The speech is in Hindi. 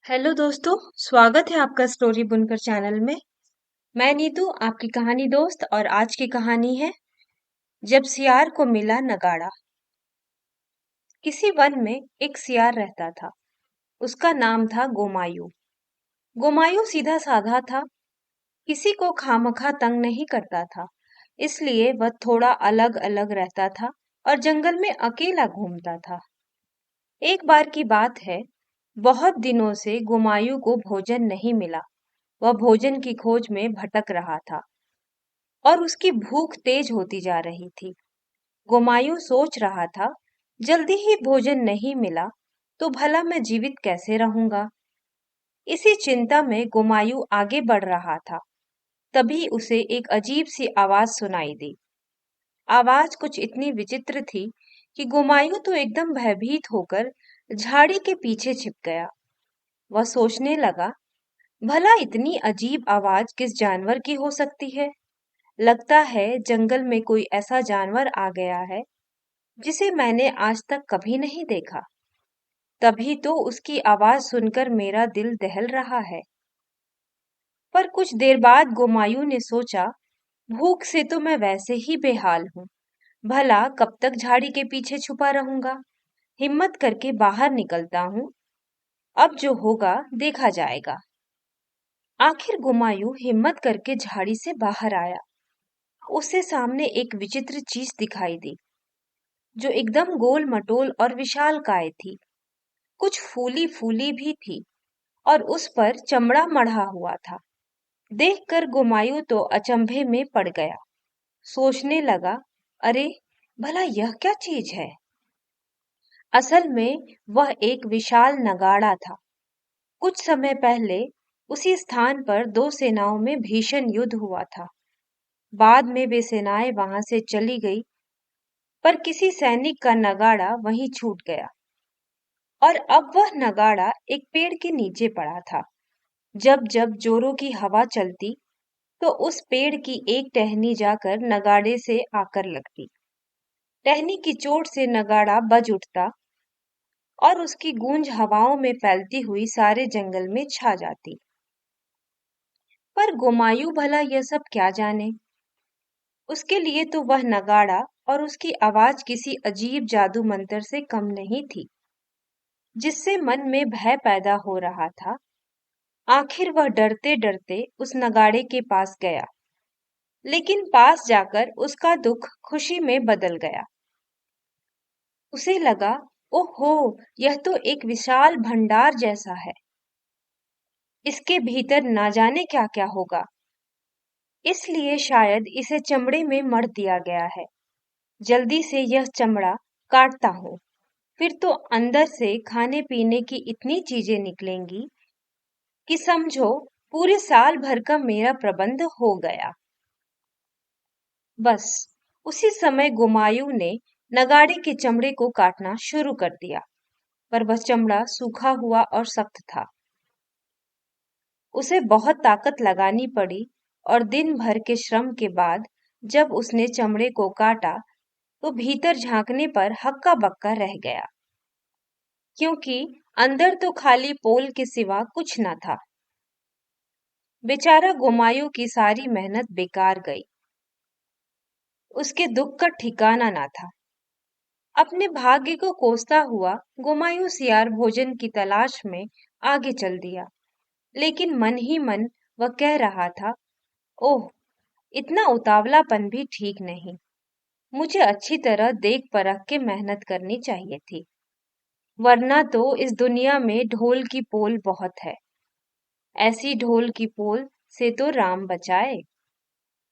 हेलो दोस्तों, स्वागत है आपका स्टोरी बुनकर चैनल में। मैं नीतू, आपकी कहानी दोस्त। और आज की कहानी है जब सियार को मिला नगाड़ा। किसी वन में एक सियार रहता था। उसका नाम था गोमायू। गोमायू सीधा साधा था, किसी को खामखा तंग नहीं करता था। इसलिए वह थोड़ा अलग अलग रहता था और जंगल में अकेला घूमता था। एक बार की बात है, बहुत दिनों से गोमायू को भोजन नहीं मिला। वह भोजन की खोज में भटक रहा था और उसकी भूख तेज होती जा रही थी। गोमायू सोच रहा था, जल्दी ही भोजन नहीं मिला तो भला मैं जीवित कैसे रहूंगा। इसी चिंता में गोमायू आगे बढ़ रहा था। तभी उसे एक अजीब सी आवाज सुनाई दी। आवाज कुछ इतनी विचित्र थी कि गोमायू तो एकदम भयभीत होकर झाड़ी के पीछे छिप गया। वह सोचने लगा, भला इतनी अजीब आवाज किस जानवर की हो सकती है। लगता है जंगल में कोई ऐसा जानवर आ गया है जिसे मैंने आज तक कभी नहीं देखा। तभी तो उसकी आवाज सुनकर मेरा दिल दहल रहा है। पर कुछ देर बाद गोमायू ने सोचा, भूख से तो मैं वैसे ही बेहाल हूँ। भला कब तक झाड़ी के पीछे छुपा रहूंगा। हिम्मत करके बाहर निकलता हूँ। अब जो होगा देखा जाएगा। आखिर गोमायू हिम्मत करके झाड़ी से बाहर आया। उसे सामने एक विचित्र चीज दिखाई दी, जो एकदम गोल मटोल और विशालकाय थी। कुछ फूली फूली भी थी और उस पर चमड़ा मढ़ा हुआ था। देखकर गुमायू तो अचंभे में पड़ गया। सोचने लगा, अरे भला यह क्या चीज है। असल में वह एक विशाल नगाड़ा था। कुछ समय पहले उसी स्थान पर दो सेनाओं में भीषण युद्ध हुआ था। बाद में वे सेनाएं वहां से चली गई, पर किसी सैनिक का नगाड़ा वहीं छूट गया और अब वह नगाड़ा एक पेड़ के नीचे पड़ा था। जब जब जोरों की हवा चलती तो उस पेड़ की एक टहनी जाकर नगाड़े से आकर लगती। टहनी की चोट से नगाड़ा बज उठता और उसकी गूंज हवाओं में फैलती हुई सारे जंगल में छा जाती। पर गोमायू भला यह सब क्या जाने। उसके लिए तो वह नगाड़ा और उसकी आवाज किसी अजीब जादू मंत्र से कम नहीं थी, जिससे मन में भय पैदा हो रहा था। आखिर वह डरते डरते उस नगाड़े के पास गया, लेकिन पास जाकर उसका दुख खुशी में बदल गया। उसे लगा, ओहो, यह तो एक विशाल भंडार जैसा है। इसके भीतर ना जाने क्या क्या होगा। इसलिए शायद इसे चमड़े में मढ़ दिया गया है। जल्दी से यह चमड़ा काटता हूँ, फिर तो अंदर से खाने पीने की इतनी चीजें निकलेंगी कि समझो पूरे साल भर का मेरा प्रबंध हो गया। बस उसी समय गुमायू ने नगाड़े के चमड़े को काटना शुरू कर दिया, पर वह चमड़ा सूखा हुआ और सख्त था। उसे बहुत ताकत लगानी पड़ी और दिन भर के श्रम के बाद जब उसने चमड़े को काटा तो भीतर झांकने पर हक्का बक्का रह गया, क्योंकि अंदर तो खाली पोल के सिवा कुछ न था। बेचारा गुमायू की सारी मेहनत बेकार गई। उसके दुख का ठिकाना ना था। अपने भाग्य को कोसता हुआ गुमायूं सियार भोजन की तलाश में आगे चल दिया। लेकिन मन ही मन वह कह रहा था, ओह, इतना उतावलापन भी ठीक नहीं। मुझे अच्छी तरह देख परख के मेहनत करनी चाहिए थी, वरना तो इस दुनिया में ढोल की पोल बहुत है। ऐसी ढोल की पोल से तो राम बचाए।